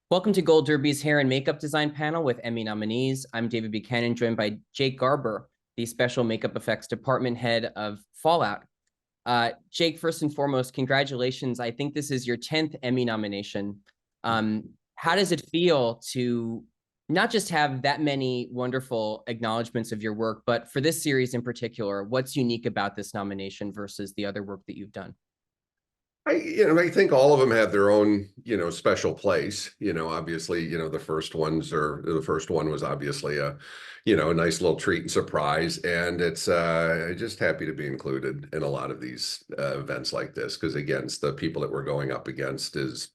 Welcome to Gold Derby's hair and makeup design panel with Emmy nominees. I'm David Buchanan, joined by Jake Garber, the special makeup effects department head of Fallout. Jake, first and foremost, congratulations. I think this is your 10th Emmy nomination. How does it feel to not just have that many wonderful acknowledgments of your work, but for this series in particular, what's unique about this nomination versus the other work that you've done? I think all of them have their own, special place. Obviously, the first one was obviously a nice little treat and surprise. And it's just happy to be included in a lot of these events like this, because again, it's the people that we're going up against is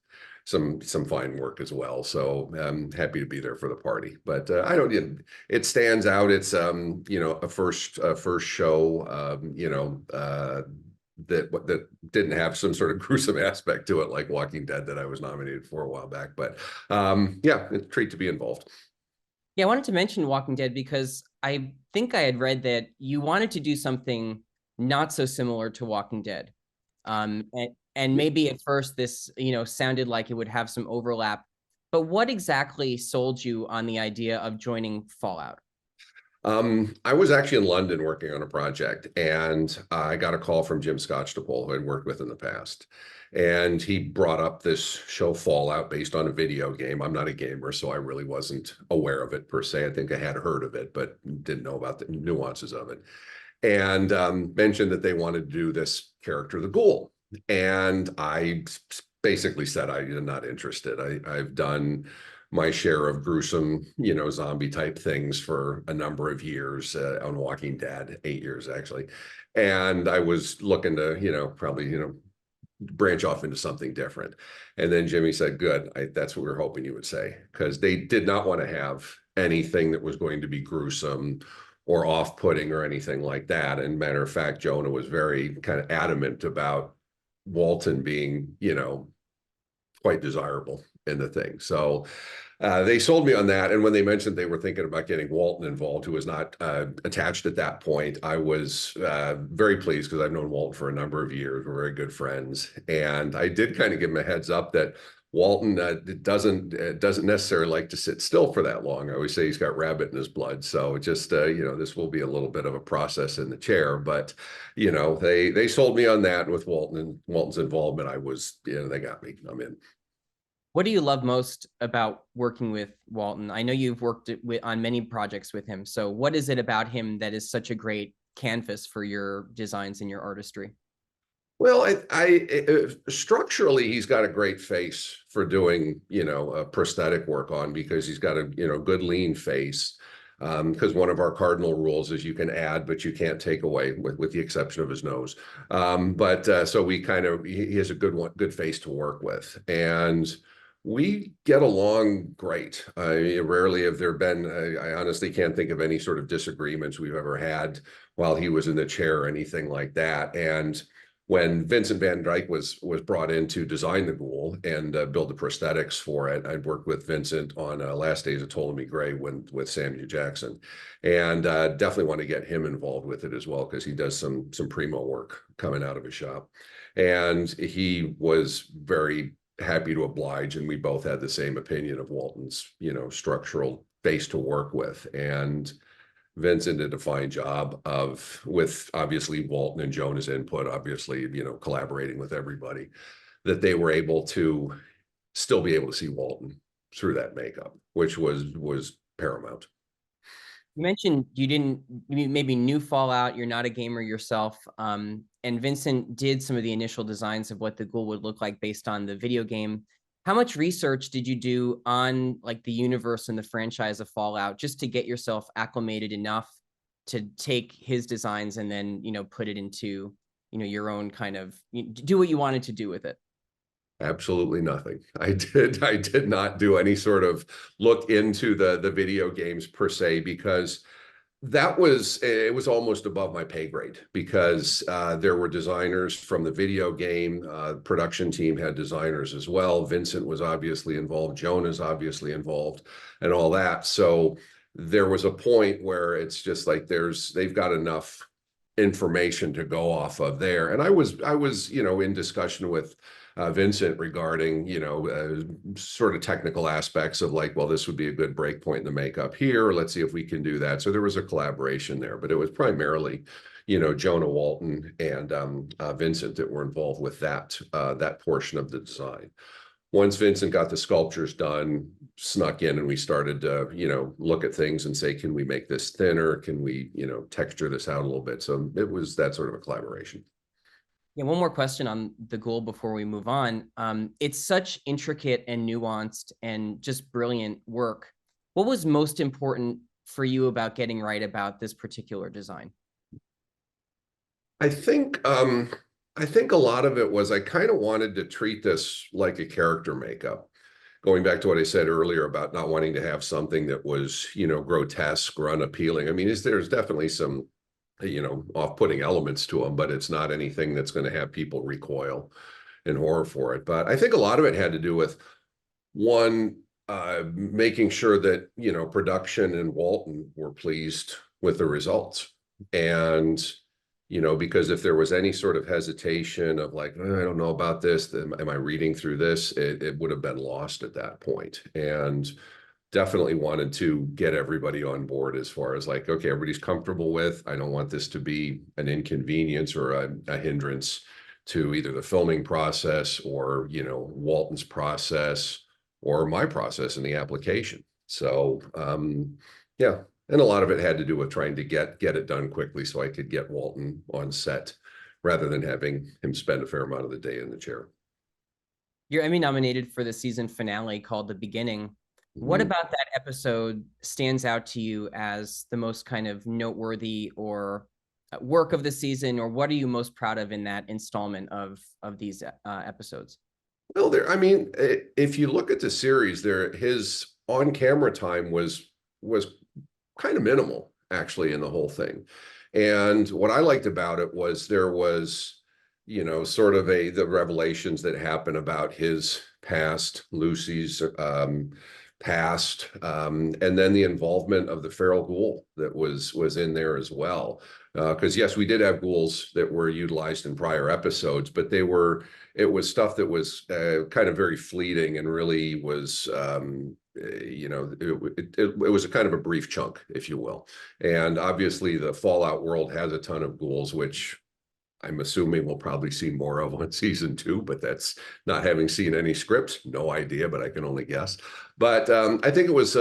some fine work as well. So I'm happy to be there for the party. But it stands out. It's a first show, that didn't have some sort of gruesome aspect to it like Walking Dead that I was nominated for a while back. But yeah, it's a treat to be involved. Yeah, I wanted to mention Walking Dead because I think I had read that you wanted to do something not so similar to Walking Dead. And maybe at first this, sounded like it would have some overlap. But what exactly sold you on the idea of joining Fallout? I was actually in London working on a project, and I got a call from Jim Scotchtopole, who I'd worked with in the past. And he brought up this show Fallout based on a video game. I'm not a gamer, so I really wasn't aware of it per se. I think I had heard of it, but didn't know about the nuances of it. And mentioned that they wanted to do this character, the Ghoul. And I basically said I'm not interested. I've done my share of gruesome, zombie type things for a number of years on Walking Dead, 8 years actually. And I was looking to, probably, branch off into something different. And then Jimmy said, good, that's what we were hoping you would say, because they did not want to have anything that was going to be gruesome or off-putting or anything like that. And matter of fact, Jonah was very kind of adamant about Walton being, quite desirable in the thing. So they sold me on that. And when they mentioned they were thinking about getting Walton involved, who was not attached at that point, I was very pleased because I've known Walton for a number of years. We're very good friends. And I did kind of give him a heads up that Walton doesn't necessarily like to sit still for that long. I always say he's got rabbit in his blood. So just, this will be a little bit of a process in the chair. But, they sold me on that. And with Walton's involvement, they got me. I'm in. What do you love most about working with Walton? I know you've worked on many projects with him. So what is it about him that is such a great canvas for your designs and your artistry? Well, structurally, he's got a great face for doing, prosthetic work on, because he's got a, good lean face. Because one of our cardinal rules is you can add, but you can't take away, with the exception of his nose. So he has a good face to work with. And we get along great. Rarely have there been, I honestly can't think of any sort of disagreements we've ever had while he was in the chair or anything like that. And when Vincent Van Dyke was brought in to design the Ghoul and build the prosthetics for it, I'd worked with Vincent on Last Days of Ptolemy Gray with Samuel Jackson, and definitely want to get him involved with it as well, because he does some primo work coming out of his shop. And he was very happy to oblige, and we both had the same opinion of Walton's, structural base to work with. And Vincent did a fine job with obviously Walton and Jonah's input, obviously, collaborating with everybody, that they were able to still be able to see Walton through that makeup, which was paramount. You mentioned you didn't maybe new Fallout, you're not a gamer yourself. And Vincent did some of the initial designs of what the Ghoul would look like based on the video game. How much research did you do on like the universe and the franchise of Fallout just to get yourself acclimated enough to take his designs and then, put it into, your own kind of do what you wanted to do with it? Absolutely nothing. I did not do any sort of look into the video games per se, because it was almost above my pay grade, because there were designers from the video game production team, had designers as well. Vincent was obviously involved, Jonah's obviously involved, and all that. So there was a point where it's just like they've got enough information to go off of there. And I was in discussion with Vincent regarding, sort of technical aspects of like, well, this would be a good break point in the makeup here. Let's see if we can do that. So there was a collaboration there, but it was primarily, Jonah Walton and Vincent that were involved with that portion of the design. Once Vincent got the sculptures done, snuck in and we started to, look at things and say, can we make this thinner? Can we, texture this out a little bit? So it was that sort of a collaboration. Yeah, one more question on the Ghoul before we move on. It's such intricate and nuanced and just brilliant work. What was most important for you about getting right about this particular design? I think a lot of it was I kind of wanted to treat this like a character makeup. Going back to what I said earlier about not wanting to have something that was, grotesque or unappealing. I mean, there's definitely some, off-putting elements to them, but it's not anything that's going to have people recoil in horror for it. But I think a lot of it had to do with one, making sure that, production and Walton were pleased with the results. And because if there was any sort of hesitation of like, I don't know about this, am I reading through this? It would have been lost at that point. And definitely wanted to get everybody on board as far as like, okay, everybody's comfortable with, I don't want this to be an inconvenience or a hindrance to either the filming process or, Walton's process or my process in the application. So, yeah. And a lot of it had to do with trying to get it done quickly so I could get Walton on set rather than having him spend a fair amount of the day in the chair. You're Emmy nominated for the season finale called The Beginning. What about that episode stands out to you as the most kind of noteworthy or work of the season, or what are you most proud of in that installment of these episodes? Well, if you look at the series, his on-camera time was kind of minimal actually in the whole thing. And what I liked about it was there was, sort of the revelations that happened about his past, Lucy's past, and then the involvement of the feral ghoul that was in there as well. Because yes, we did have ghouls that were utilized in prior episodes, but it was stuff that was kind of very fleeting and really was it was a kind of a brief chunk, if you will. And obviously the Fallout world has a ton of ghouls, which I'm assuming we'll probably see more of on season 2, but that's not having seen any scripts, no idea, but I can only guess. But I think it was,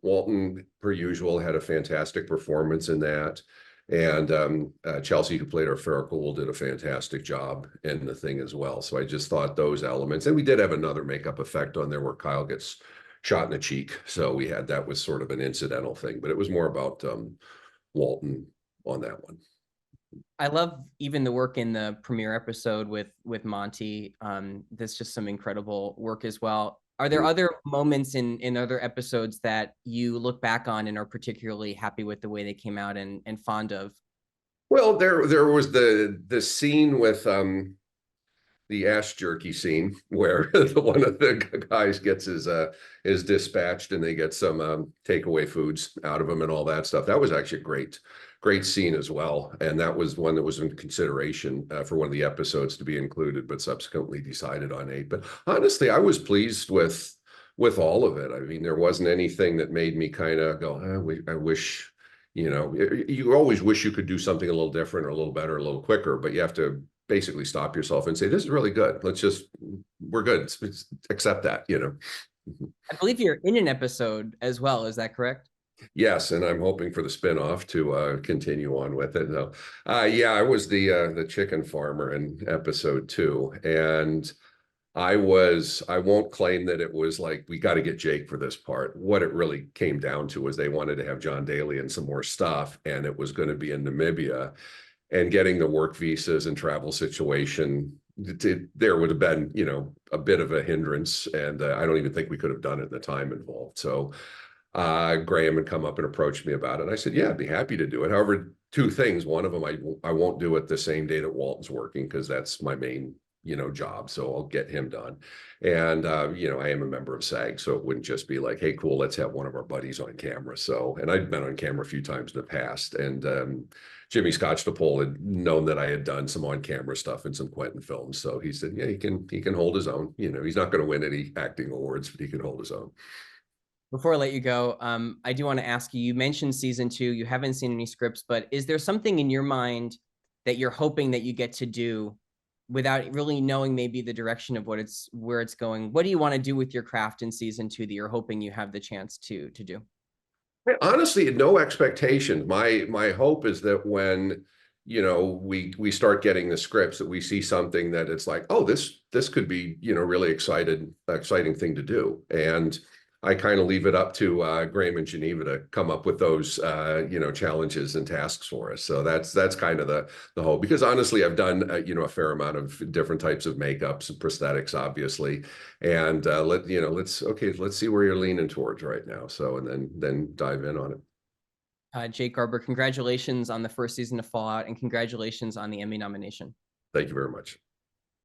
Walton, per usual, had a fantastic performance in that. And Chelsea, who played our feral ghoul, did a fantastic job in the thing as well. So I just thought those elements, and we did have another makeup effect on there where Kyle gets shot in the cheek. So that was sort of an incidental thing, but it was more about Walton on that one. I love even the work in the premiere episode with Monty. That's just some incredible work as well. Are there other moments in other episodes that you look back on and are particularly happy with the way they came out and fond of? Well, there was the scene with the ass jerky scene where one of the guys gets his dispatched and they get some takeaway foods out of him and all that stuff. That was actually a great scene as well. And that was one that was in consideration for one of the episodes to be included, but subsequently decided on 8. But honestly, I was pleased with all of it. I mean, there wasn't anything that made me kind of go, I wish, you always wish you could do something a little different or a little better, a little quicker, but you have to basically stop yourself and say, this is really good. We're good. Accept that, I believe you're in an episode as well. Is that correct? Yes, and I'm hoping for the spinoff to continue on with it. No, yeah, I was the chicken farmer in episode 2, and I won't claim that it was like, we got to get Jake for this part. What it really came down to was they wanted to have John Daly and some more stuff, and it was going to be in Namibia. And getting the work visas and travel situation, there would have been, a bit of a hindrance. And I don't even think we could have done it in the time involved. So Graham had come up and approached me about it. And I said, yeah, I'd be happy to do it. However, 2 things. One of them, I won't do it the same day that Walton's working, because that's my main, job. So I'll get him done. And, I am a member of SAG, so it wouldn't just be like, hey, cool, let's have one of our buddies on camera. So, and I'd been on camera a few times in the past. And Jimmy Scotch DePaul had known that I had done some on-camera stuff in some Quentin films. So he said, yeah, he can hold his own. He's not going to win any acting awards, but he can hold his own. Before I let you go, I do want to ask you, you mentioned season 2, you haven't seen any scripts, but is there something in your mind that you're hoping that you get to do without really knowing maybe the direction of where it's going? What do you want to do with your craft in season 2 that you're hoping you have the chance to do? Honestly, no expectations. My hope is that when we start getting the scripts, that we see something that it's like, oh, this could be really exciting thing to do. And I kind of leave it up to Graham and Geneva to come up with those challenges and tasks for us. So that's kind of the hope, because honestly, I've done a fair amount of different types of makeups and prosthetics, obviously, and let's see where you're leaning towards right now. So and then dive in on it. Jake Garber, congratulations on the first season of Fallout, and congratulations on the Emmy nomination. Thank you very much.